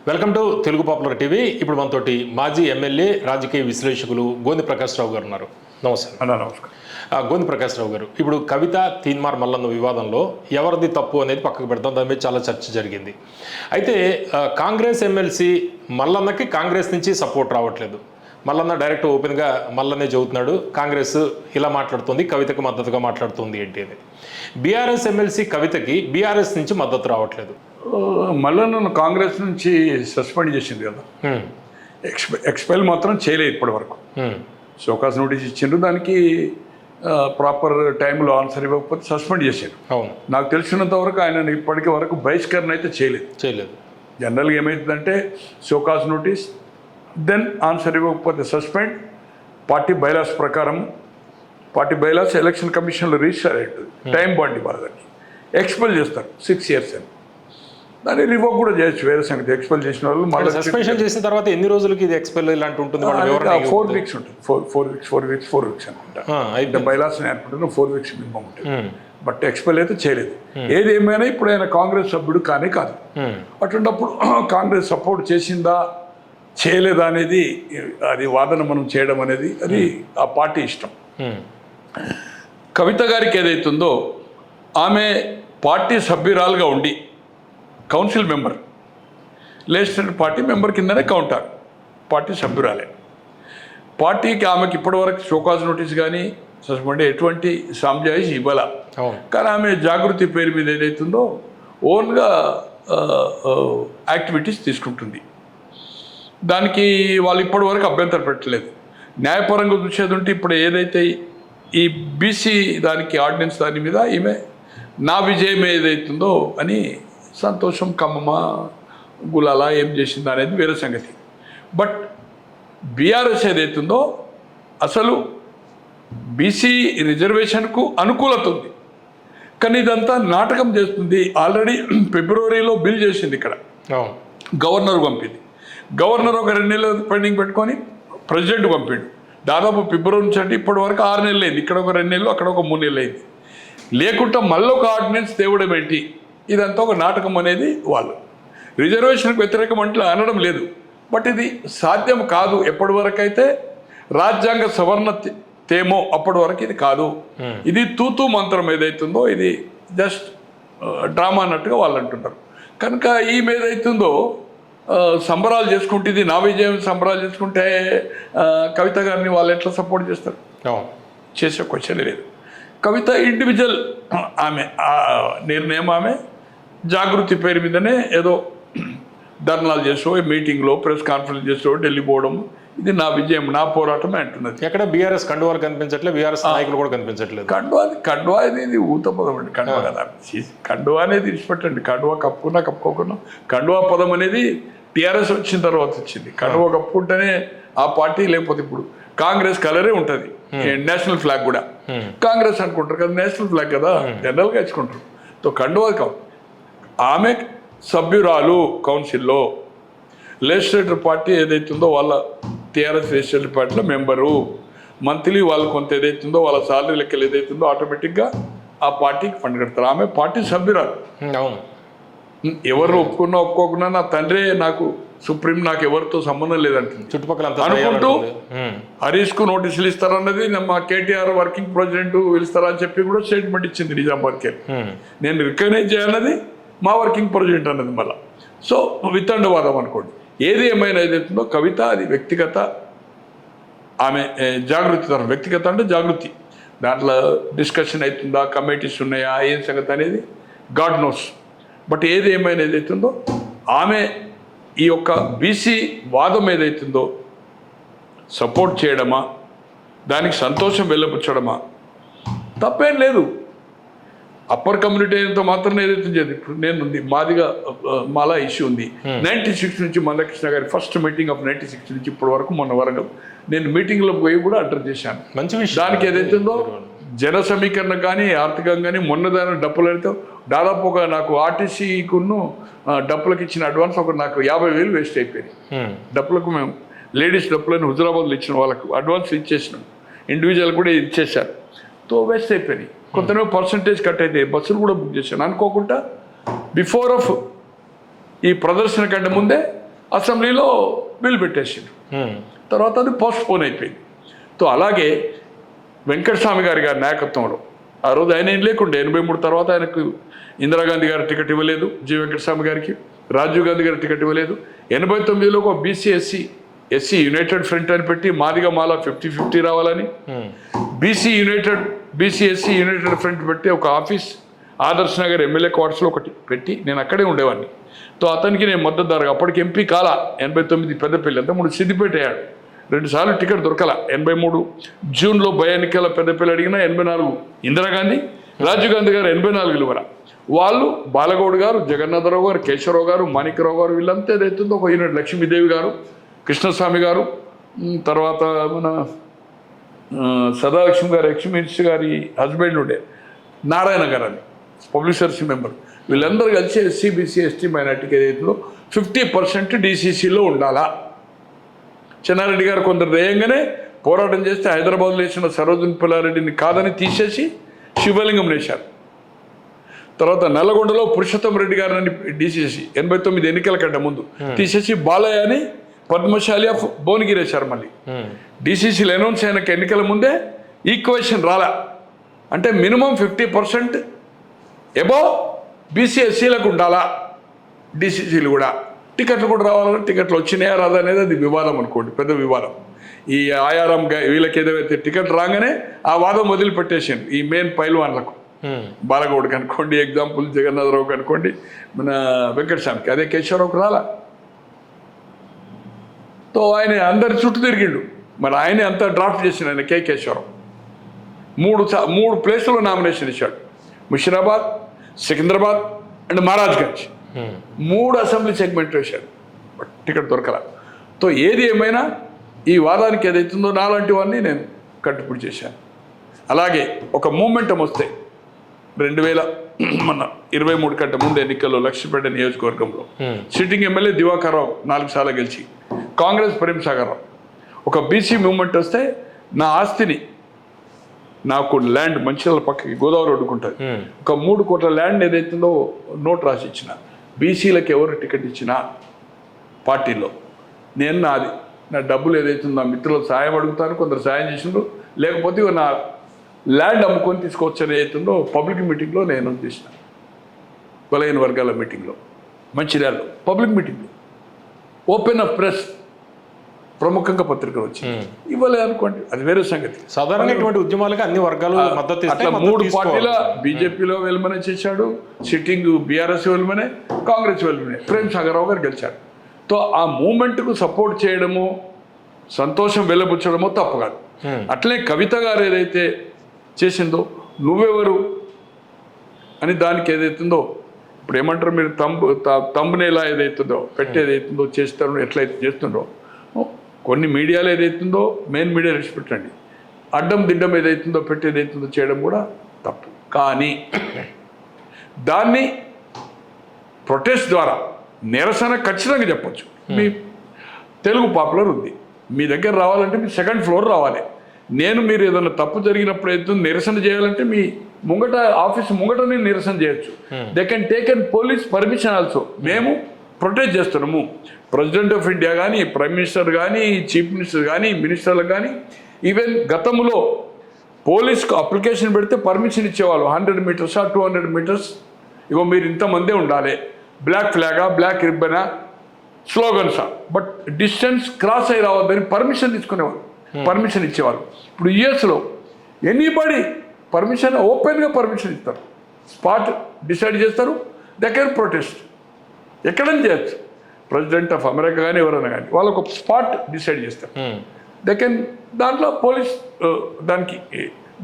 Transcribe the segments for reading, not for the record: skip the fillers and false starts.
Welcome to Telugu popular TV. ఇప్పుడు మనతోటి మాజీ ఎమ్మెల్యే రాజకీయ విశ్లేషకులు గోంది ప్రకాష్ రావు గారు ఉన్నారు. నమస్కారం. నమస్కారం. గోంది ప్రకాష్ రావు గారు, ఇప్పుడు కవిత తీన్మార్ మల్లన్న వివాదంలో ఎవరిది తప్పు అనేది పక్కకు పెడతాం, దాని మీద చాలా చర్చ జరిగింది. అయితే కాంగ్రెస్ ఎమ్మెల్సీ మల్లన్నకి కాంగ్రెస్ నుంచి సపోర్ట్ రావట్లేదు. మల్లన్న డైరెక్ట్ ఓపెన్గా మల్లనే చెబుతున్నాడు, కాంగ్రెస్ ఇలా మాట్లాడుతుంది, కవితకు మద్దతుగా మాట్లాడుతుంది ఏంటి అనేది. బీఆర్ఎస్ ఎమ్మెల్సీ కవితకి బీఆర్ఎస్ నుంచి మద్దతు రావట్లేదు. మల్లన్నను కాంగ్రెస్ నుంచి సస్పెండ్ చేసింది కదా, ఎక్స్పెల్ మాత్రం చేయలేదు ఇప్పటి వరకు. షోకాస్ నోటీస్ ఇచ్చిండ్రు, దానికి ప్రాపర్ టైంలో ఆన్సర్ ఇవ్వకపోతే సస్పెండ్ చేశారు. అవును, నాకు తెలిసినంత వరకు ఆయన ఇప్పటికీ వరకు బహిష్కరణ అయితే చేయలేదు. జనరల్గా ఏమవుతుందంటే షోకాస్ నోటీస్, దెన్ ఆన్సర్ ఇవ్వకపోతే సస్పెండ్. పార్టీ బైలాస్ ప్రకారం, పార్టీ బైలాస్ ఎలక్షన్ కమిషన్లో రిజిస్టర్ అవుతుంది, టైం బాండ్ వాళ్ళకి ఎక్స్పెల్ చేస్తారు 6 years అని. దాన్ని రివోక్ కూడా చేయొచ్చు, వేరే సంగతి. ఎక్స్పెల్ చేసిన వాళ్ళు మళ్ళీ సస్పెన్షన్ చేసిన తర్వాత ఎన్ని రోజులకి ఇది ఎక్స్పెల్ ఇలాంటి ఉంటుంది? 4 weeks ఉంటుంది. 4 weeks అనుకుంటా. అయితే బైలాస్ అనుకుంటున్నా 4 weeks మినిమం ఉంటుంది. బట్ ఎక్స్పెల్ అయితే చేయలేదు. ఏది ఏమైనా ఇప్పుడు ఆయన కాంగ్రెస్ సభ్యుడు కానే కాదు. అటువంటిప్పుడు కాంగ్రెస్ సపోర్ట్ చేసిందా చేయలేదా అనేది, అది వాదన మనం చేయడం అనేది అది ఆ పార్టీ ఇష్టం. కవిత గారికి ఏదైతుందో, ఆమె పార్టీ సభ్యురాలుగా ఉండి council member, legislative party member కిందనే కౌంటారు, పార్టీ సభ్యురాలే. పార్టీకి ఆమెకి ఇప్పటివరకు షోకాజ్ నోటీస్ కానీ సస్పెండ్ ఎటువంటి సంజాయిష్ ఇవ్వాల. కానీ ఆమె జాగృతి పేరు మీద ఏదైతుందో ఓన్గా యాక్టివిటీస్ తీసుకుంటుంది. దానికి వాళ్ళు ఇప్పటివరకు అభ్యంతరం పెట్టలేదు. న్యాయపరంగా చూసేది ఉంటే ఇప్పుడు ఏదైతే ఈ బీసీ దానికి ఆర్డినెన్స్ దాని మీద ఈమె నా విజయం ఏదైతుందో అని సంతోషం, కమ్మమ్మ గులాలా ఏం చేసింది అనేది వేరే సంగతి. బట్ బీఆర్ఎస్ ఏదైతుందో అసలు బీసీ రిజర్వేషన్కు అనుకూలత ఉంది, కానీ ఇదంతా నాటకం చేస్తుంది. ఆల్రెడీ ఫిబ్రవరిలో బిల్ చేసింది, ఇక్కడ గవర్నర్ పంపింది. గవర్నర్ ఒక 2 నెలలు పెండింగ్ పెట్టుకొని ప్రెసిడెంట్ పంపిండు. దాదాపు ఫిబ్రవరి నుంచి అంటే ఇప్పటి వరకు 6 నెలలు అయింది. ఇక్కడ ఒక 2 నెలలు, అక్కడ ఒక 3 నెలలు అయింది. లేకుంటే మళ్ళీ ఒక ఆర్డినెన్స్ తేవడం ఏంటి? ఇదంతా ఒక నాటకం అనేది వాళ్ళు. రిజర్వేషన్కి వ్యతిరేకం అంటే అనడం లేదు, బట్ ఇది సాధ్యం కాదు. ఎప్పటి వరకు అయితే రాజ్యాంగ సవరణ తేమో అప్పటి వరకు ఇది కాదు. ఇది తూతూ మంత్రం ఏదైతుందో ఇది జస్ట్ డ్రామా అన్నట్టుగా వాళ్ళు అంటున్నారు. కనుక ఈమె ఏదైతుందో సంబరాలు చేసుకుంటే, ఇది నా విజయం సంబరాలు చేసుకుంటే కవిత గారిని వాళ్ళు ఎట్లా సపోర్ట్ చేస్తారు? చేసే క్వశ్చన్ లేదు. కవిత ఇండివిజువల్, ఆమె నిర్ణయం, ఆమె జాగృతి పేరు మీదనే ఏదో ధర్నాలు చేసో, మీటింగ్లో ప్రెస్ కాన్ఫరెన్స్ చేసో ఢిల్లీ పోవడం, ఇది నా విజయం, నా పోరాటం అంటున్నది. ఎక్కడ బీఆర్ఎస్ కండువాలు కనిపించట్లేదు, బీఆర్ఎస్ నాయకులు కూడా కనిపించట్లేదు. కండువా అనేది ఊత పదం అండి. కండువా కదా, కండువా అనేది ఇచ్చిపెట్టండి. కండువా కప్పుకున్నా కప్పుకోకున్నా, కండువా పదం అనేది టీఆర్ఎస్ వచ్చిన తర్వాత వచ్చింది. కండువా కప్పుకుంటేనే ఆ పార్టీ, లేకపోతే ఇప్పుడు కాంగ్రెస్ కలరే ఉంటుంది, నేషనల్ ఫ్లాగ్ కూడా కాంగ్రెస్ అనుకుంటారు కదా, నేషనల్ ఫ్లాగ్ కదా జనరల్గా ఇచ్చుకుంటారు. తో కండువా కావు. ఆమె సభ్యురాలు కౌన్సిల్లో, లెజిస్లేటివ్ పార్టీ ఏదైతుందో వాళ్ళ టీఆర్ఎస్ లెజిస్లేటివ్ పార్టీలో మెంబరు, మంత్లీ వాళ్ళు కొంత ఏదైతుందో వాళ్ళ సాలరీ లెక్కలు ఏదైతుందో ఆటోమేటిక్గా ఆ పార్టీకి ఫండ్ కడతారు. ఆమె పార్టీ సభ్యురాలు. ఎవరు ఒప్పుకున్నా ఒప్పుకోకున్నా నా తండ్రే నాకు సుప్రీం, నాకు ఎవరితో సంబంధం లేదంటుంది. చుట్టుపక్కల అనుకుంటూ హరీష్కు నోటీసులు ఇస్తారన్నది మా కేటీఆర్ వర్కింగ్ ప్రెసిడెంట్ పిలుస్తారా అని చెప్పి కూడా స్టేట్మెంట్ ఇచ్చింది నిజామాబాద్కి. నేను రికగ్నైజ్ చేయాలన్నది మా వర్కింగ్ ప్రెసిడెంట్ అన్నది మళ్ళీ. సో వితండవాదం అనుకోండి. ఏది ఏమైనా ఏదైతుందో కవిత అది వ్యక్తిగత, ఆమె జాగృతి తరం. వ్యక్తిగత అంటే జాగృతి, దాంట్లో డిస్కషన్ అవుతుందా, కమిటీస్ ఉన్నాయా, ఏం సంగతి అనేది గాడ్ నోస్. బట్ ఏది ఏమైనా ఏదైతుందో ఆమె ఈ యొక్క బీసీ వాదం ఏదైతుందో సపోర్ట్ చేయడమా, దానికి సంతోషం వెళ్ళపుచ్చడమా తప్పేం లేదు. అప్పర్ కమ్యూనిటీ అయినంత మాత్రం ఏదైతే చేయదు. ఇప్పుడు నేను మాదిగా మాలా ఇష్యూ ఉంది. 96 నుంచి మందకృష్ణ గారి ఫస్ట్ మీటింగ్ ఆఫ్ 96 నుంచి ఇప్పటి వరకు మొన్న వరకు నేను మీటింగ్లో పోయి కూడా అడ్రస్ చేశాను. మంచి విషయం. దానికి ఏదైతుందో జన సమీకరణ కానీ ఆర్థికంగా కానీ మొన్న దాని డబ్బులు అయితే దాదాపు ఒక నాకు ఆర్టీసీకును డబ్బులకు ఇచ్చిన అడ్వాన్స్ ఒక నాకు 50,000 వేస్ట్ అయిపోయింది. డబ్బులకు మేము లేడీస్ డబ్బులను హుజరాబాద్లో ఇచ్చిన వాళ్ళకు అడ్వాన్స్ ఇచ్చేసినాం, ఇండివిజువల్ కూడా ఇచ్చేసారు. తో వేస్ట్ అయిపోయినాయి. కొంతనే పర్సంటేజ్ కట్ అయితే బస్సులు కూడా బుక్ చేశాను అనుకోకుండా. బిఫోర్ ఆఫ్ ఈ ప్రదర్శన కంటే ముందే అసెంబ్లీలో బిల్ పెట్టేసిండు. తర్వాత అది పోస్ట్పోన్ అయిపోయింది. సో అలాగే వెంకటస్వామి గారి నాయకత్వంలో ఆ రోజు ఆయన ఏం లేకుండే 83 తర్వాత ఆయనకు ఇందిరాగాంధీ గారు టికెట్ ఇవ్వలేదు, జి వెంకటస్వామి గారికి రాజీవ్ గాంధీ గారు టికెట్ ఇవ్వలేదు. 89లో ఒక బీసీ ఎస్సీ యునైటెడ్ ఫ్రంట్ అని పెట్టి మాదిగా మాల 50-50 రావాలని, బీసీ ఎస్సీ యునైటెడ్ ఫ్రంట్ పెట్టి ఒక ఆఫీస్ ఆదర్శ్ నగర్ ఎమ్మెల్యే క్వార్టర్స్లో ఒకటి పెట్టి నేను అక్కడే ఉండేవాడిని. సో అతనికి నేను మద్దతుదారుగా అప్పటికి ఎంపీ కాల 89 పెద్దపల్లి అంతా 3 సిద్దిపేట అయ్యాడు. 2 సార్లు టికెట్ దొరకల. 83 జూన్లో భయ ఎన్నికల పెద్దపల్లి అడిగినా 84 ఇందిరాగాంధీ, రాజీవ్ గాంధీ గారు 84 ఇవ్వర. వాళ్ళు బాలగౌడ్ గారు, జగన్నాథరావు గారు, కేశవరావు గారు, మాణిక్యరావు గారు వీళ్ళంతా ఏదైతుందో ఒక యూనిట్ లక్ష్మీదేవి గారు, కృష్ణస్వామి గారు, తర్వాత మన సదాలక్ష్మి గారు ఎక్స్ మినిస్టర్ గారి హస్బెండ్ ఉండే నారాయణ గారు అని పబ్లిక్ సర్వీస్ మెంబర్, వీళ్ళందరూ కలిసి ఎస్సీ బీసీ ఎస్టీ మైనార్టీకి ఏదైతుందో 50% డీసీసీలో ఉండాలా. చెన్నారెడ్డి గారు కొందరు ధేయంగానే పోరాటం చేస్తే హైదరాబాద్లో వేసిన సరోజిని పుల్లారెడ్డిని కాదని తీసేసి శివలింగం వేశారు. తర్వాత నల్లగొండలో పురుషోత్తం రెడ్డి గారిని డీసీసీ 89 ఎన్నికల కంటే ముందు తీసేసి బాలయ్య అని పద్మశాలి ఆఫ్ భువనగిరి వేశారు. మళ్ళీ డీసీసీలు అనౌన్స్ అయిన ఎన్నికల ముందే ఈక్వేషన్ రాలా. అంటే మినిమం 50% ఎబో బీసీ ఎస్సీలకు ఉండాలా. డీసీసీలు కూడా టికెట్లు కూడా రావాలంటే టికెట్లు వచ్చినాయా రాదా అనేది అది వివాదం అనుకోండి, పెద్ద వివాదం. ఈ ఆయారం వీళ్ళకి ఏదైతే టికెట్ రాగానే ఆ వాదం వదిలిపెట్టేసాను ఈ మెయిన్ పైల్వాన్లకు. బాలగౌడ్ కనుకోండి, ఎగ్జాంపుల్ జగన్నాథరావు కనుకోండి, మన వెంకటస్వామికి, అదే కేశవరావుకి రాలా. తో ఆయన అందరి చుట్టూ తిరిగిండు. మరి ఆయనే అంతా డ్రాఫ్ట్ చేసిన ఆయన కేశవరావు 3 ప్లేస్లో నామినేషన్ ఇచ్చాడు. Musheerabad, Secunderabad and Maharajganj 3 assembly segment వేశాడు. టికెట్ దొరకల. తో ఏది ఏమైనా ఈ వాదానికి ఏదైతుందో నాలాంటి వాడిని నేను కట్టుబడి చేశాను. అలాగే ఒక మూమెంటం వస్తే 2023 కంటే ముందు ఎన్నికల్లో లక్ష్మీపేట నియోజకవర్గంలో సిట్టింగ్ ఎమ్మెల్యే దివాకర్ రావు 4 సార్లు గెలిచి, కాంగ్రెస్ ప్రేమ్ సాగర్ రావు, ఒక బీసీ మూమెంట్ వస్తే నా ఆస్తిని, నాకు ల్యాండ్ మంచిర్యాల పక్కకి గోదావరి ఒడ్డుకుంటుంది, ఒక 3 కోట్ల ల్యాండ్ ఏదైతుందో నోట్ రాసి ఇచ్చిన, బీసీలకు ఎవరు టికెట్ ఇచ్చినా పార్టీలో నేను నా డబ్బులు ఏదైతుందో నా మిత్రులకు సాయం అడుగుతాను, కొందరు సాయం చేసిండ్రు, లేకపోతే నా ల్యాండ్ అమ్ముకొని తీసుకోవచ్చు ఏదైతుందో పబ్లిక్ మీటింగ్లో నేను చేసిన, బలహీన వర్గాల మీటింగ్లో మంచిర్యాలలో పబ్లిక్ మీటింగ్లో ఓపెన్ ఆఫ్ ప్రెస్ ప్రముఖంగా పత్రికలు వచ్చి ఇవ్వలే అనుకోండి, అది వేరే సంగతి. సాధారణంగా ఇటువంటి ఉద్యమాలకు అన్ని వర్గాలు మద్దతు అట్లా 3 పార్టీల బీజేపీలో వెల్మనే చేశాడు, సిట్టింగ్ బీఆర్ఎస్ వెల్మనే, కాంగ్రెస్ వెల్మనే, ప్రేమ్ సాగర్ రావు గారు గెలిచాడు. తో ఆ మూమెంట్కు సపోర్ట్ చేయడమో సంతోషం వెల్లబుచ్చడమో తప్పు కాదు. అట్లే కవిత గారు ఏదైతే చేసిందో నువ్వెవరు అని దానికి ఏదైతుందో ఇప్పుడు ఏమంటారు మీరు తంబునేలా ఏదైతుందో పెట్టేదైతుందో చేస్తారో ఎట్లయితే చేస్తుండో కొన్ని మీడియాలో ఏదైతుందో మెయిన్ మీడియా రెస్పెక్టండి, అడ్డం దిడ్డం ఏదైతుందో పెట్టేదైతుందో చేయడం కూడా తప్పు. కానీ దాన్ని ప్రొటెస్ట్ ద్వారా నిరసన ఖచ్చితంగా చెప్పచ్చు. మీ తెలుగు పాపులర్ ఉంది, మీ దగ్గర రావాలంటే మీ 2nd ఫ్లోర్ రావాలి. మీరు ఏదైనా తప్పు జరిగినప్పుడు ఏదైతే నిరసన చేయాలంటే మీ ముంగట ఆఫీస్ ముంగటనే నిరసన చేయొచ్చు. They can take and police permission also. మేము ప్రొటెస్ట్ చేస్తున్నాము. ప్రెసిడెంట్ ఆఫ్ ఇండియా కానీ, ప్రైమ్ మినిస్టర్ కానీ, చీఫ్ మినిస్టర్ కానీ, మినిస్టర్లకు కానీ, ఈవెన్ గతంలో పోలీస్కు అప్లికేషన్ పెడితే పర్మిషన్ ఇచ్చేవాళ్ళు 100 మీటర్సా 200 మీటర్స్, ఇగో మీరు ఇంతమందే ఉండాలి, బ్లాక్ ఫ్లాగా, బ్లాక్ రిబ్బనా, స్లోగన్సా, బట్ డిస్టెన్స్ క్రాస్ అయి రావద్దని పర్మిషన్ తీసుకునేవాళ్ళు, పర్మిషన్ ఇచ్చేవాళ్ళు. ఇప్పుడు యుఎస్లో ఎనీబడి పర్మిషన్ ఓపెన్గా పర్మిషన్ ఇస్తారు, స్పాట్ డిసైడ్ చేస్తారు, దే కెన్ ప్రొటెస్ట్, ఎక్కడైనా చేయొచ్చు. ప్రెసిడెంట్ ఆఫ్ అమెరికా కానీ ఎవరైనా కానీ వాళ్ళు ఒక స్పాట్ డిసైడ్ చేస్తారు, దే కెన్. దాంట్లో పోలీస్ దానికి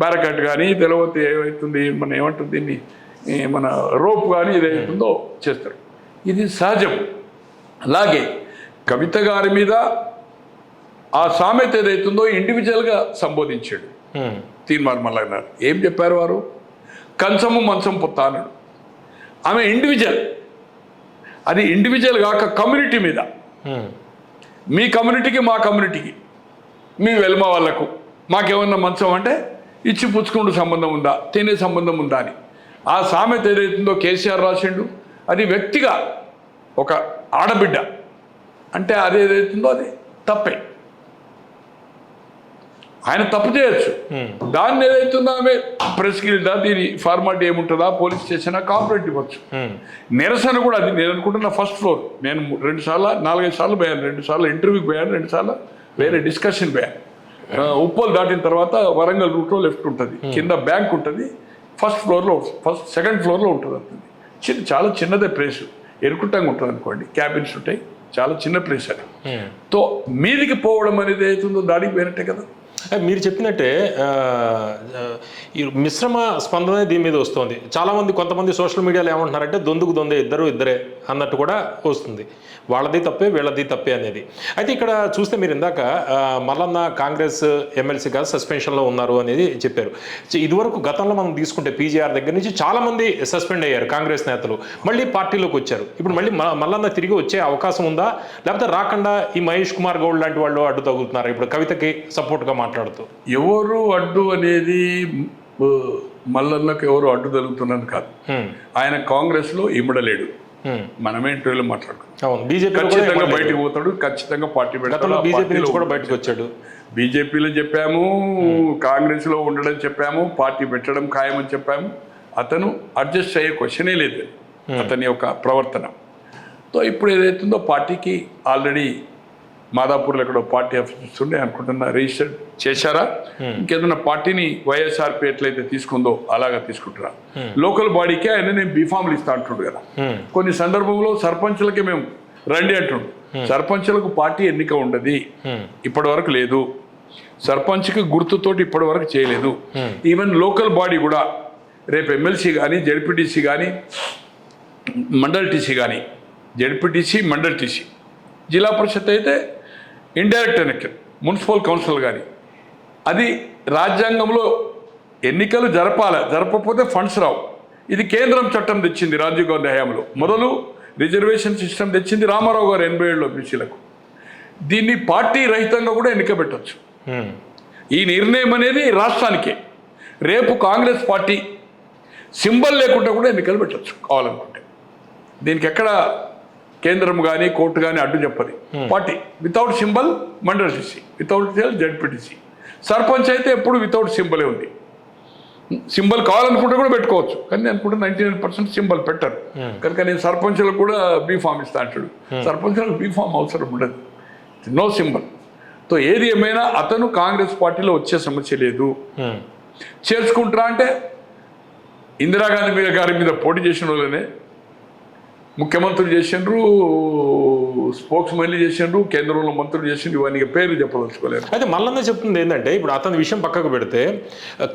బ్యారకాట్ కానీ తెలియతే ఏమవుతుంది మన ఏమంటుంది దీన్ని మన రోప్ కానీ ఏదైతుందో చేస్తారు, ఇది సహజం. అలాగే కవిత గారి మీద ఆ సామెత ఏదైతుందో ఇండివిజువల్గా సంబోధించాడు తీన్మార్ మల్లన్న గారు. ఏం చెప్పారు వారు? కంచము మంచం పొత్త అన్నాడు. ఆమె ఇండివిజువల్, అది ఇండివిజువల్ కాక కమ్యూనిటీ మీద, మీ కమ్యూనిటీకి మా కమ్యూనిటీకి, మీ వెల్మ వాళ్ళకు మాకేమన్నా మంచం అంటే ఇచ్చి పుచ్చుకుంటూ సంబంధం ఉందా, తినే సంబంధం ఉందా అని ఆ సామెత ఏదైతుందో కేసీఆర్ రాసిండు. అది వ్యక్తిగా ఒక ఆడబిడ్డ అంటే అది ఏదైతుందో అది తప్పే. ఆయన తప్పు చేయొచ్చు, దాన్ని ఏదైతుందో ఆమె ప్రెస్కి వెళ్తా దీని ఫార్మాలిటీ ఏముంటుందా, పోలీస్ స్టేషన్ కాంప్లైంట్ ఇవ్వచ్చు. నిరసన కూడా అది నేను అనుకుంటున్నా ఫస్ట్ ఫ్లోర్. నేను 4-5 సార్లు పోయాను, 2 సార్లు ఇంటర్వ్యూకి పోయాను, 2 సార్లు వేరే డిస్కషన్ పోయాను. ఉప్పల్ దాటిన తర్వాత వరంగల్ రూట్లో లెఫ్ట్ ఉంటుంది, కింద బ్యాంక్ ఉంటుంది, సెకండ్ ఫ్లోర్లో ఉంటుంది. చాలా చిన్నదే ప్లేస్, ఎరుకుంటంగా ఉంటుంది అనుకోండి, క్యాబిన్స్ ఉంటాయి, చాలా చిన్న ప్లేస్ అది. తో మీదికి పోవడం అనేది అవుతుందో దాడికి పోయినట్టే కదా. మీరు చెప్పినట్టే ఈ మిశ్రమ స్పందన దీని మీద వస్తుంది. చాలామంది కొంతమంది సోషల్ మీడియాలో ఏమంటున్నారంటే దొందే ఇద్దరే అన్నట్టు కూడా వస్తుంది. వాళ్ళది తప్పే వీళ్ళది తప్పే అనేది. అయితే ఇక్కడ చూస్తే మీరు ఇందాక మల్లన్న కాంగ్రెస్ ఎమ్మెల్సీ కాదు సస్పెన్షన్లో ఉన్నారు అనేది చెప్పారు. ఇదివరకు గతంలో మనం తీసుకుంటే పీజీఆర్ దగ్గర నుంచి చాలామంది సస్పెండ్ అయ్యారు కాంగ్రెస్ నేతలు, మళ్ళీ పార్టీలోకి వచ్చారు. ఇప్పుడు మళ్ళీ మల్లన్న తిరిగి వచ్చే అవకాశం ఉందా, లేకపోతే రాకుండా ఈ మహేష్ కుమార్ గౌడ్ లాంటి వాళ్ళు అడ్డు తగులుతున్నారు ఇప్పుడు కవితకి సపోర్ట్గా మాట్లాడుతూ? ఎవరు అడ్డు అనేది మల్లన్నకు ఎవరు అడ్డు తగులుతున్నారు కాదు. ఆయన కాంగ్రెస్లో ఇమ్మడలేడు, మనమే ఇంటర్వ్యూలో మాట్లాడుకున్నాం. ఖచ్చితంగా బయటకు పోతాడు, ఖచ్చితంగా పార్టీ పెడతాడు. బయటకు వచ్చాడు. బీజేపీలో చెప్పాము, కాంగ్రెస్లో ఉండడం చెప్పాము, పార్టీ పెట్టడం ఖాయమని చెప్పాము. అతను అడ్జస్ట్ అయ్యే క్వశ్చనే లేదు అతని యొక్క ప్రవర్తన. తో ఇప్పుడు ఏదైతుందో పార్టీకి ఆల్రెడీ మాదాపూర్లో ఎక్కడో పార్టీ ఆఫీస్ ఉండే అనుకుంటున్నా, రిజిస్టర్ చేశారా, ఇంకేదైనా పార్టీని వైఎస్ఆర్పీ ఎట్లయితే తీసుకుందో అలాగా తీసుకుంటారా. లోకల్ బాడీకే ఆయన నేను బీఫామ్లు ఇస్తా అంటుండు కదా. కొన్ని సందర్భంలో సర్పంచులకి మేము రండి అంటుండు. సర్పంచులకు పార్టీ ఎన్నిక ఉండదు, ఇప్పటి వరకు లేదు. సర్పంచ్కి గుర్తుతోటి ఇప్పటి వరకు చేయలేదు. ఈవెన్ లోకల్ బాడీ కూడా రేపు ఎమ్మెల్సీ కానీ జెడ్పీటీసీ కానీ మండల్ టీసీ కానీ, జెడ్పీటీసీ మండల్ టీసీ, జిల్లా పరిషత్ అయితే ఇండైరెక్ట్ ఎన్నికలు, మున్సిపల్ కౌన్సిల్ కానీ, అది రాజ్యాంగంలో ఎన్నికలు జరపకపోతే ఫండ్స్ రావు. ఇది కేంద్రం చట్టం తెచ్చింది రాజీవ్ గాంధీ హయాంలో. మొదలు రిజర్వేషన్ సిస్టమ్ తెచ్చింది రామారావు గారు 87లో బీసీలకు. దీన్ని పార్టీ రహితంగా కూడా ఎన్నిక పెట్టవచ్చు. ఈ నిర్ణయం అనేది రాష్ట్రానికే. రేపు కాంగ్రెస్ పార్టీ సింబల్ లేకుండా కూడా ఎన్నికలు పెట్టవచ్చు కావాలనుకుంటే. దీనికి ఎక్కడ కేంద్రం కానీ కోర్టు కానీ అడ్డు చెప్పది. Party without symbol mandal TC, without ZPTC. Sarpanch అయితే ఎప్పుడు వితౌట్ సింబలే ఉంది. సింబల్ కావాలనుకుంటే కూడా పెట్టుకోవచ్చు, కానీ నేను అనుకుంటే 99% సింబల్ పెట్టారు. కనుక నేను సర్పంచులకు కూడా బీఫామ్ ఇస్తా అంటాడు. సర్పంచులకు బీఫామ్ అవసరం ఉండదు, నో సింబల్. తో ఏది ఏమైనా అతను కాంగ్రెస్ పార్టీలో వచ్చే సమస్య లేదు. చేర్చుకుంటారా అంటే ఇందిరాగాంధీ గారి మీద పోటీ చేసిన వాళ్ళనే ముఖ్యమంత్రులు చేసిండ్రు, స్పోక్స్ మైన్లు చేసిండ్రు, కేంద్రంలో మంత్రులు చేసిండ్రు, ఇవన్నీ పేర్లు చెప్పదలుచుకోలేదు. అయితే మల్లన్న చెప్తుంది ఏంటంటే ఇప్పుడు అతని విషయం పక్కకు పెడితే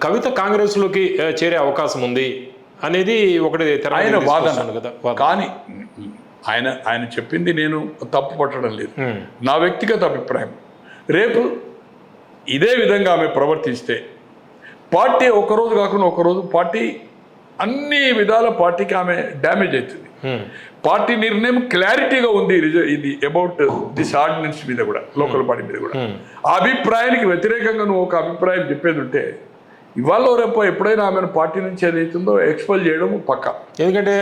కవిత కాంగ్రెస్లోకి చేరే అవకాశం ఉంది అనేది ఒకటి ఆయన వాదన కదా. కానీ ఆయన చెప్పింది నేను తప్పు పట్టడం లేదు, నా వ్యక్తిగత అభిప్రాయం. రేపు ఇదే విధంగా ఆమె ప్రవర్తిస్తే పార్టీ ఒకరోజు కాకుండా ఒకరోజు పార్టీ అన్ని విధాల పార్టీకి ఆమె డ్యామేజ్ అవుతుంది. పార్టీ నిర్ణయం క్లారిటీగా ఉంది ఇది అబౌట్ దిస్ ఆర్డినెన్స్ మీద కూడా, లోకల్ బాడీ మీద కూడా. ఆ అభిప్రాయానికి వ్యతిరేకంగా నువ్వు ఒక అభిప్రాయం చెప్పేది ఉంటే ఇవాళ రేపు ఎప్పుడైనా ఆమెను పార్టీ నుంచి ఏదైతుందో ఎక్స్పెల్ చేయడం పక్క. ఎందుకంటే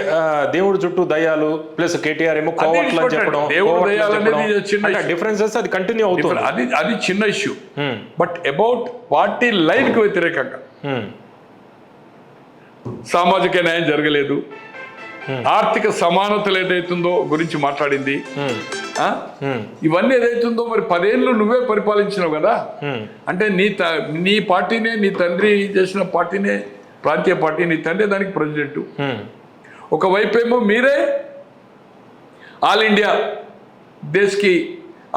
దేవుడు చుట్టూ దయ్యాలు ప్లస్ కేటీఆర్ ఏమో దేవుడు దయ్యాలు అనేది చిన్న డిఫరెన్సెస్, అది కంటిన్యూ అవుతుంది, అది చిన్న ఇష్యూ. బట్ అబౌట్ పార్టీ లైన్కి వ్యతిరేకంగా సామాజిక న్యాయం జరగలేదు, ఆర్థిక సమానతలు ఏదైతుందో గురించి మాట్లాడింది. ఇవన్నీ ఏదైతుందో మరి 10 ఏళ్ళు నువ్వే పరిపాలించినావు కదా. అంటే నీ పార్టీనే, నీ తండ్రి చేసిన పార్టీనే ప్రాంతీయ పార్టీ, నీ తండ్రి దానికి ప్రెసిడెంట్. ఒకవైపేమో మీరే ఆల్ ఇండియా దేశ్కి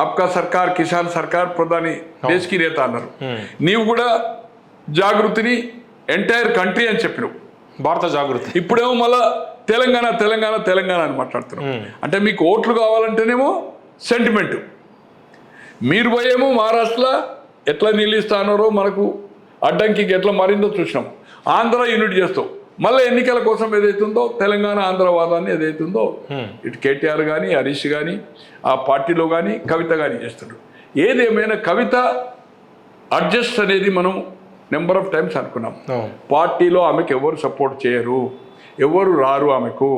అప్కా సర్కార్, కిసాన్ సర్కార్, ప్రధాని దేశ్కి నేత అన్నారు. నీవు కూడా జాగృతిని ఎంటైర్ కంట్రీ అని చెప్పినావు, భారత జాగృతి. ఇప్పుడేమో మళ్ళా తెలంగాణ తెలంగాణ తెలంగాణ అని మాట్లాడుతున్నాం. అంటే మీకు ఓట్లు కావాలంటేనేమో సెంటిమెంటు. మీరు పోయేమో మహారాష్ట్రలో ఎట్లా నిలుస్తానో మనకు అడ్డంకి ఎట్లా మారిందో చూసినాం. ఆంధ్ర యూనిట్ చేస్తావు, మళ్ళీ ఎన్నికల కోసం ఏదైతుందో తెలంగాణ ఆంధ్ర వాదాన్ని ఏదైతుందో ఇటు కేటీఆర్ కానీ హరీష్ కానీ ఆ పార్టీలో కానీ కవిత కానీ చేస్తున్నారు. ఏదేమైనా కవిత అడ్జస్ట్ అనేది మనం నెంబర్ ఆఫ్ టైమ్స్ అనుకున్నాం. పార్టీలో ఆమెకు ఎవరు సపోర్ట్ చేయరు, ఎవరు రారు ఆమెకు,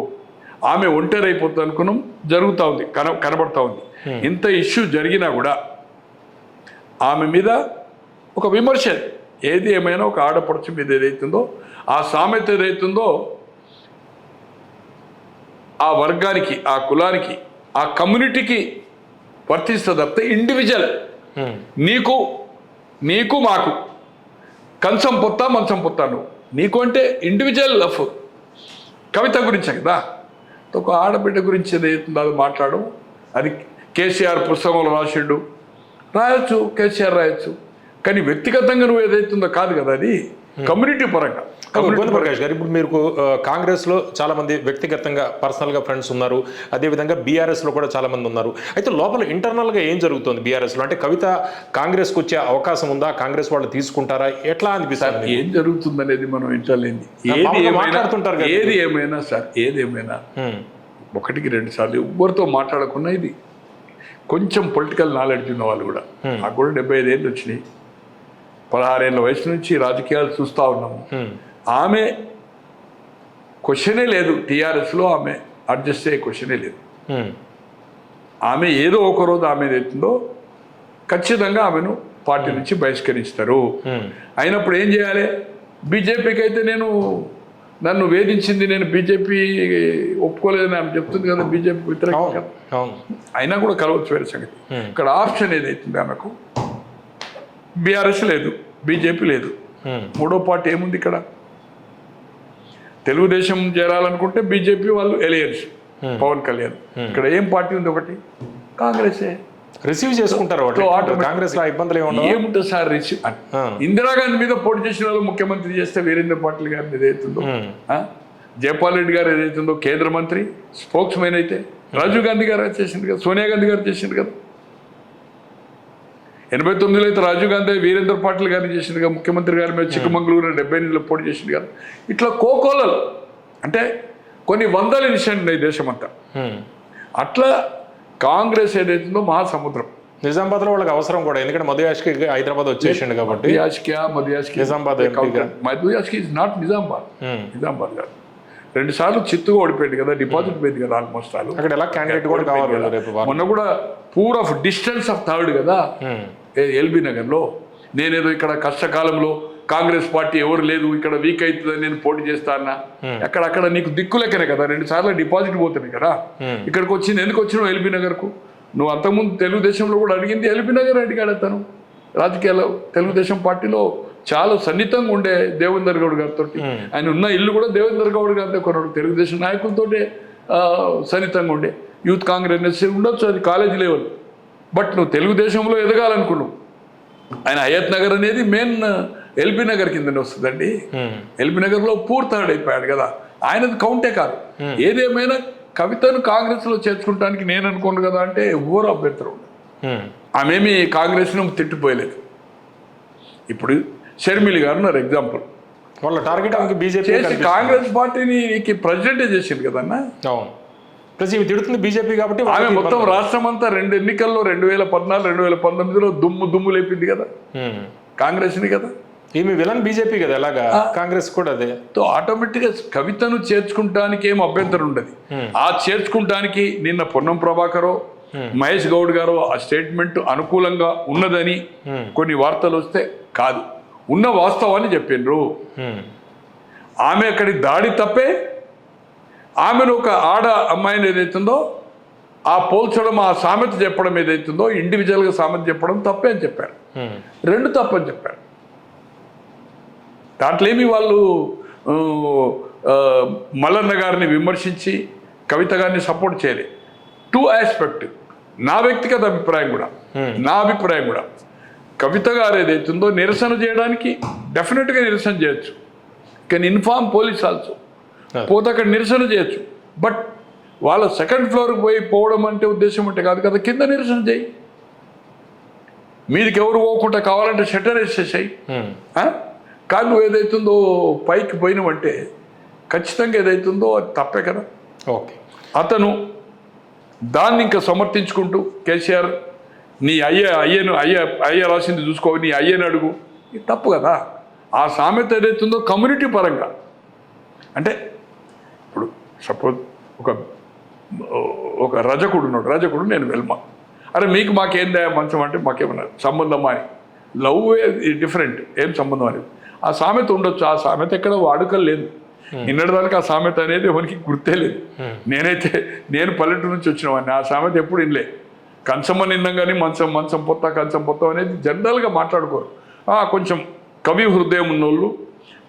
ఆమె ఒంటరి అయిపోతుంది అనుకున్నాం. జరుగుతూ ఉంది, కనబడతా ఉంది. ఇంత ఇష్యూ జరిగినా కూడా ఆమె మీద ఒక విమర్శ, ఏది ఏమైనా ఒక ఆడపడుచు మీద ఏదైతుందో ఆ సామెత ఏదైతుందో ఆ వర్గానికి, ఆ కులానికి, ఆ కమ్యూనిటీకి వర్తిస్తుంది తప్పితే ఇండివిజువల్ నీకు మాకు కంచం పొత్తా మంచం పొత్తాను నీకు అంటే ఇండివిజువల్ లఫ్ కవిత గురించే కదా. ఒక ఆడబిడ్డ గురించి ఏదైతుందో అది మాట్లాడు, అది కేసీఆర్ పుస్తకంలో రాయొచ్చు, కేసీఆర్ రాయొచ్చు, కానీ వ్యక్తిగతంగా నువ్వు ఏదైతుందో కాదు కదా, అది కమ్యూనిటీ పరంగా. ప్రకాష్ గారు, ఇప్పుడు మీరు కాంగ్రెస్లో చాలా మంది వ్యక్తిగతంగా పర్సనల్గా ఫ్రెండ్స్ ఉన్నారు, అదేవిధంగా బీఆర్ఎస్లో కూడా చాలా మంది ఉన్నారు. అయితే లోపల ఇంటర్నల్గా ఏం జరుగుతుంది బీఆర్ఎస్లో? అంటే కవిత కాంగ్రెస్కి వచ్చే అవకాశం ఉందా? కాంగ్రెస్ వాళ్ళు తీసుకుంటారా? ఎట్లా అనిపిస్తుంది? ఏం జరుగుతుంది అనేది మనం ఇంటలేంది. మాట్లాడుతుంటారు ఏది ఏమైనా సార్, ఏది ఏమైనా ఒకటికి 2 సార్లు ఎవ్వరితో మాట్లాడకుండా, ఇది కొంచెం పొలిటికల్ నాలెడ్జ్ ఉన్న వాళ్ళు కూడా, నాకు కూడా 75 ఏళ్ళు వచ్చినాయి, 16 ఏళ్ళ వయసు నుంచి రాజకీయాలు చూస్తూ ఉన్నాము. ఆమె క్వశ్చనే లేదు, టీఆర్ఎస్లో ఆమె అడ్జస్ట్ అయ్యే క్వశ్చనే లేదు. ఆమె ఏదో ఒకరోజు ఆమె ఏదైతుందో ఖచ్చితంగా ఆమెను పార్టీ నుంచి బహిష్కరిస్తారు. అయినప్పుడు ఏం చేయాలి? బీజేపీకి అయితే నన్ను వేధించింది, నేను బీజేపీ ఒప్పుకోలేదని ఆమె చెప్తుంది కదా, బీజేపీ వ్యతిరేకంగా, అయినా కూడా కలవచ్చు వేరే సంగతి. ఇక్కడ ఆప్షన్ ఏదైతుంది ఆమెకు, బీఆర్ఎస్ లేదు, బీజేపీ లేదు, మూడో పార్టీ ఏముంది ఇక్కడ? తెలుగుదేశం చేరాలనుకుంటే బీజేపీ వాళ్ళు ఎలియన్స్, పవన్ కళ్యాణ్. ఇక్కడ ఏం పార్టీ ఉంది? ఒకటి కాంగ్రెసే. రిసీవ్ చేసుకుంటారు కాంగ్రెస్ లో, ఇబ్బందులు ఏముంటుంది సార్? రిసీవ్ ఇందిరాగాంధీ మీద పోటీ చేసిన వాళ్ళు ముఖ్యమంత్రి చేస్తే వీరేంద్ర పాటిల్ గారిని ఏదైతుందో, జయపాల్ రెడ్డి గారు ఏదైతుందో కేంద్ర మంత్రి, స్పోక్స్ మెన్ అయితే రాజీవ్ గాంధీ గారు చేసింది కదా, సోనియా గాంధీ గారు చేసింది కదా. 89లో అయితే రాజీవ్ గాంధీ వీరేంద్ర పాటిల్ గారిని చేసింది కదా, ముఖ్యమంత్రి గారి మీద చిక్కమంగళూరు 78లో పోటీ చేసింది కదా. ఇట్లా కోకోలలు అంటే కొన్ని వందల విషయాలు ఉన్నాయి దేశమంతా. అట్లా కాంగ్రెస్ ఏదైతుందో మహాసముద్రం. నిజామాబాద్ లో వాళ్ళకి అవసరం కూడా, ఎందుకంటే మధుయాష్కి హైదరాబాద్ వచ్చేసిండు కాబట్టి. మధుయాష్కి నిజామాబాద్ మధుయాష్కి ఇస్ నాట్ నిజామాబాద్ కాదు. 2 సార్లు చిత్తుగా ఓడిపోయింది కదా, డిపాజిట్ పోయింది కదా ఆల్మోస్ట్. అక్కడ ఎలా క్యాండిడేట్ కూడా కావాలి. మొన్న కూడా poor of distance of third కదా ఎల్బీ నగర్లో. నేనేదో ఇక్కడ కష్టకాలంలో కాంగ్రెస్ పార్టీ ఎవరు లేదు, ఇక్కడ వీక్ అవుతుందని నేను పోటీ చేస్తా అన్నా. అక్కడ నీకు దిక్కు లెక్కనే కదా, 2 సార్లు డిపాజిట్ పోతున్నాయి కదా. ఇక్కడికి వచ్చింది ఎందుకు వచ్చినావు ఎల్బీ నగర్కు? నువ్వు అంతకుముందు తెలుగుదేశంలో కూడా అడిగింది ఎల్బీ నగర్ అడిగాడు అతను. రాజకీయాల్లో తెలుగుదేశం పార్టీలో చాలా సన్నిహితంగా ఉండే దేవేందర్ గౌడ్ గారితో, ఆయన ఉన్న ఇల్లు కూడా దేవేందర్ గౌడ్ గారితో కొన్నాడు. తెలుగుదేశం నాయకులతో సన్నిహితంగా ఉండే. యూత్ కాంగ్రెస్ ఉండొచ్చు, అది కాలేజీ లెవెల్. బట్ నువ్వు తెలుగుదేశంలో ఎదగాలనుకున్నావు. ఆయన హయత్ నగర్ అనేది మెయిన్ ఎల్బీ నగర్ కిందనే వస్తుందండి. ఎల్బీ నగర్లో పూర్తర్డ్ అయిపోయాడు కదా, ఆయనది కౌంటే కాదు. ఏదేమైనా కవితను కాంగ్రెస్లో చేర్చుకుంటానికి నేను అనుకోను కదా అంటే ఎవరు అభ్యంతరం ఉండదు. ఆమెమి కాంగ్రెస్ను తిట్టిపోయలేదు. ఇప్పుడు షర్మిలి గారు ఉన్నారు ఎగ్జాంపుల్, వాళ్ళ టార్గెట్ బీజేపీ చేసి కాంగ్రెస్ పార్టీని ప్రెసిడెంటే చేసింది కదన్నా. తిడుతుంది బీజేపీ కాబట్టి ఆమె మొత్తం రాష్ట్రం అంతా 2 ఎన్నికల్లో 2014, 2019లో దుమ్ము లేపింది కదా కాంగ్రెస్ని కదా. ఈమె విలన్ బీజేపీ కదా, ఎలాగా కాంగ్రెస్ కూడా అదే. ఆటోమేటిక్గా కవితను చేర్చుకుంటానికి ఏం అభ్యంతరం ఉండదు. ఆ చేర్చుకుంటానికి నిన్న పొన్నం ప్రభాకరో మహేష్ గౌడ్ గారు ఆ స్టేట్మెంట్ అనుకూలంగా ఉన్నదని కొన్ని వార్తలు వస్తే కాదు, ఉన్న వాస్తవాన్ని చెప్పిండ్రు. ఆమె అక్కడి దాడి తప్పే. ఆమెను ఒక ఆడ అమ్మాయిని ఏదైతుందో ఆ పోల్చడం, ఆ సామెత చెప్పడం ఏదైతుందో ఇండివిజువల్గా సామెత చెప్పడం తప్పే అని చెప్పారు. 2 తప్పని చెప్పారు. దాంట్లో ఏమి వాళ్ళు మల్లన్న గారిని విమర్శించి కవిత గారిని సపోర్ట్ చేయలేదు. 2 ఆస్పెక్ట్ నా వ్యక్తిగత అభిప్రాయం కూడా, కవిత గారు ఏదైతుందో నిరసన చేయడానికి డెఫినెట్గా నిరసన చేయొచ్చు. కెన్ ఇన్ఫార్మ్ పోలీస్ ఆల్సో, పోతే అక్కడ నిరసన చేయొచ్చు. బట్ వాళ్ళ 2nd ఫ్లోర్కి పోవడం అంటే ఉద్దేశం అంటే కాదు కదా, కింద నిరసన చేయి. మీదికి ఎవరు పోకుండా కావాలంటే షట్టర్ వేసేసాయి. కానీ నువ్వు ఏదైతుందో పైకి పోయినావంటే ఖచ్చితంగా ఏదైతుందో అది తప్పే కదా. ఓకే, అతను దాన్ని ఇంకా సమర్థించుకుంటూ కేసీఆర్ నీ అయ్య రాసింది చూసుకో, నీ అయ్యని అడుగు, ఇది తప్పు కదా. ఆ సామెత ఏదైతుందో కమ్యూనిటీ పరంగా అంటే, ఇప్పుడు సపోజ్ ఒక రజకుడు ఉన్నాడు, నేను వెల్మ, అరే మీకు మాకేందా మంచం అంటే మాకేమన్నారు సంబంధమా అని. లవ్ డిఫరెంట్, ఏం సంబంధం అనేది. ఆ సామెత ఉండొచ్చు, ఆ సామెత ఎక్కడ వాడుకలు లేదు. నిన్నటిదానికి ఆ సామెత అనేది ఎవరికి గుర్తే లేదు. నేను పల్లెటూరు నుంచి వచ్చిన వాడిని, ఆ సామెత ఎప్పుడు వినలే. కంచమ్మ నిన్నం కానీ మంచం పొత్త కంచం పొత్త అనేది జనరల్గా మాట్లాడుకోరు. కొంచెం కవి హృదయం ఉన్నోళ్ళు,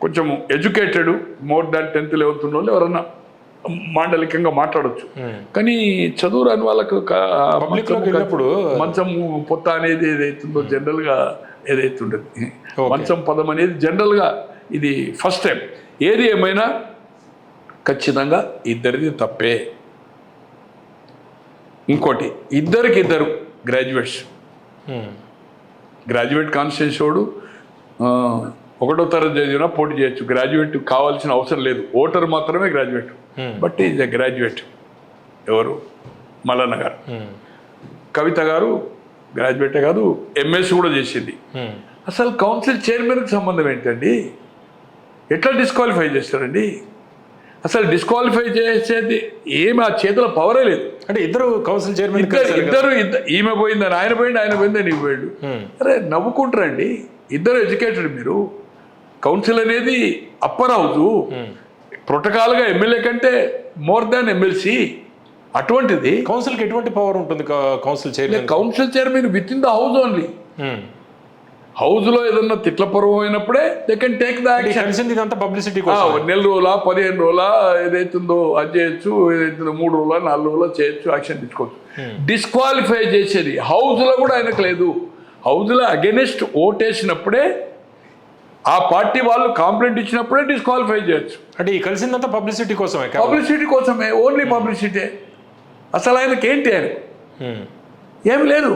కొంచెం educated, more than 10th 11th ఉన్నోళ్ళు ఎవరన్నా మాండలికంగా మాట్లాడొచ్చు. కానీ చదువు రాని వాళ్ళకు మంచం పొత్త అనేది ఏదైతుందో జనరల్గా ఏదైతుండదు, మంచం పదం అనేది జనరల్గా ఇది ఫస్ట్ టైం. ఏది ఏమైనా ఖచ్చితంగా ఇద్దరిది తప్పే. ఇంకోటి, ఇద్దరు గ్రాడ్యుయేట్స్, గ్రాడ్యుయేట్ కాన్స్టిట్యూన్సీ వాడు 1వ తరగతి చదివినా పోటీ చేయొచ్చు. గ్రాడ్యుయేట్ కావాల్సిన అవసరం లేదు, ఓటర్ మాత్రమే graduate. But is a graduate. ఎవరు? మల్లన్న గారు. కవిత గారు గ్రాడ్యుయేటే కాదు, ఎంఎస్ కూడా చేసింది. అసలు కౌన్సిల్ చైర్మన్కి సంబంధం ఏంటండి? ఎట్లా డిస్క్వాలిఫై చేస్తారండి? అసలు డిస్క్వాలిఫై చేసేది ఏమి ఆ చేతిలో పవరే లేదు. అంటే ఇద్దరు కౌన్సిల్ చైర్మన్, ఇద్దరు ఈమె పోయిందని ఆయన పోయిందని ఈమె పోయాడు. అరే నవ్వుకుంటారండి. ఇద్దరు ఎడ్యుకేటెడ్. మీరు కౌన్సిల్ అనేది అప్పర్ హౌస్, ప్రోటోకాల్గా ఎమ్మెల్యే కంటే మోర్ దాన్ ఎమ్మెల్సీ. అటువంటిది కౌన్సిల్కి ఎటువంటి పవర్ ఉంటుంది? Council chairman with in the house only. హౌస్లో ఏదన్నా తిట్ల పరువు అయినప్పుడే they can take the action. ఇదంతా పబ్లిసిటీ, 1 రోజుల 15 రోజుల ఏదైతుందో అది చేయొచ్చు, ఏదైతుందో 3 రోజుల 4 రోజుల చేయొచ్చు, యాక్షన్ తీసుకోవచ్చు. డిస్క్వాలిఫై చేసేది హౌస్లో కూడా ఆయనకు లేదు. హౌస్లో అగెనిస్ట్ ఓటేసినప్పుడే, ఆ పార్టీ వాళ్ళు కాంప్లైంట్ ఇచ్చినప్పుడే డిస్క్వాలిఫై చేయొచ్చు. అంటే ఈ కలిసిందంతా పబ్లిసిటీ కోసమే, ఓన్లీ పబ్లిసిటీ. అసలు ఆయనకేంటి? ఆయన ఏమి లేదు.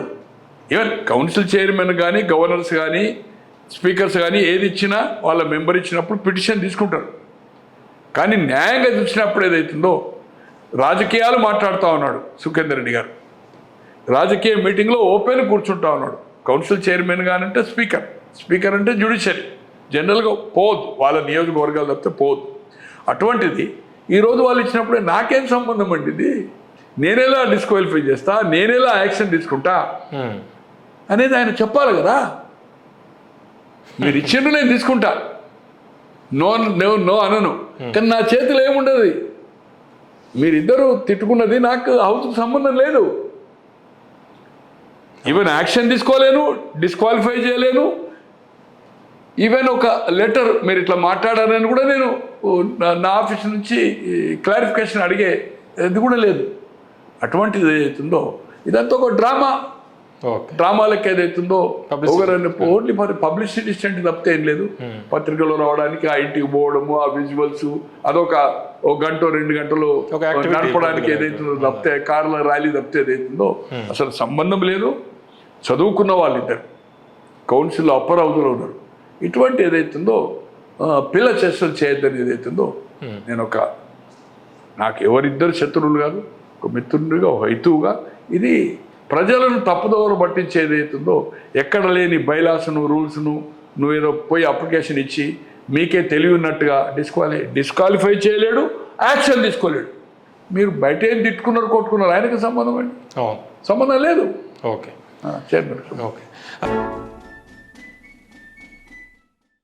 ఈవెన్ కౌన్సిల్ చైర్మన్ కానీ, గవర్నర్స్ కానీ, స్పీకర్స్ కానీ ఏది ఇచ్చినా వాళ్ళ మెంబర్ ఇచ్చినప్పుడు పిటిషన్ తీసుకుంటారు. కానీ న్యాయంగా చూసినప్పుడు ఏదైతుందో, రాజకీయాలు మాట్లాడుతూ ఉన్నాడు సుఖేందర్ రెడ్డి గారు. రాజకీయ మీటింగ్లో ఓపెన్ కూర్చుంటా ఉన్నాడు. కౌన్సిల్ చైర్మన్ కానంటే స్పీకర్ అంటే జ్యుడిషియరీ. జనరల్గా పోదు, వాళ్ళ నియోజకవర్గాలు తప్పితే పోదు. అటువంటిది ఈరోజు వాళ్ళు ఇచ్చినప్పుడే నాకేం సంబంధం అండి ఇది? నేనేలా డిస్క్వాలిఫై చేస్తా, నేనేలా యాక్షన్ తీసుకుంటా అనేది ఆయన చెప్పాలి కదా. మీరు ఇచ్చిండ్రు, నేను తీసుకుంటా, నో అనను. కానీ నా చేతిలో ఏముండదు. మీరిద్దరూ తిట్టుకున్నది నాకు హౌస్కి సంబంధం లేదు. ఈవెన్ యాక్షన్ తీసుకోలేను, డిస్క్వాలిఫై చేయలేను. ఈవెన్ ఒక లెటర్ మీరు ఇట్లా మాట్లాడారని కూడా నేను నా ఆఫీస్ నుంచి క్లారిఫికేషన్ అడిగే ఇది కూడా లేదు. అటువంటిది ఏదైతుందో ఇదంతా ఒక డ్రామాలకు ఏదైతుందో ఓన్లీ మరి పబ్లిసిటీ స్టంట్ తప్పితే ఏం లేదు. పత్రికలో రావడానికి, ఆ ఇంటికి పోవడము, ఆ విజువల్స్, అదొక 1 గంట 2 గంటలు నడపడానికి ఏదైతుందో తప్పితే, కార్ల ర్యాలీ తప్పితే ఏదైతుందో అసలు సంబంధం లేదు. చదువుకున్న వాళ్ళిద్దరు కౌన్సిల్లో అప్పర్ హౌస్లో ఉన్నారు. ఇటువంటి ఏదైతుందో పిల్ల చేష్టలు చేయొద్దని ఏదైతుందో, నేను నాకు ఎవరిద్దరు శత్రువులు కాదు, ఒక మిత్రుడిగా, ఒక హైతువుగా, ఇది ప్రజలను తప్పుదోవలు పట్టించేది అవుతుందో, ఎక్కడ లేని బైలాసును, రూల్స్ను నువ్వేదో పోయి అప్లికేషన్ ఇచ్చి మీకే తెలివి ఉన్నట్టుగా డిస్క్వాలిఫై చేయలేడు, యాక్షన్ తీసుకోలేడు. మీరు బయట ఏం తిట్టుకున్నారు, కొట్టుకున్నారు, ఆయనకి సంబంధం అండి? సంబంధం లేదు. ఓకే. చైర్మన్. ఓకే.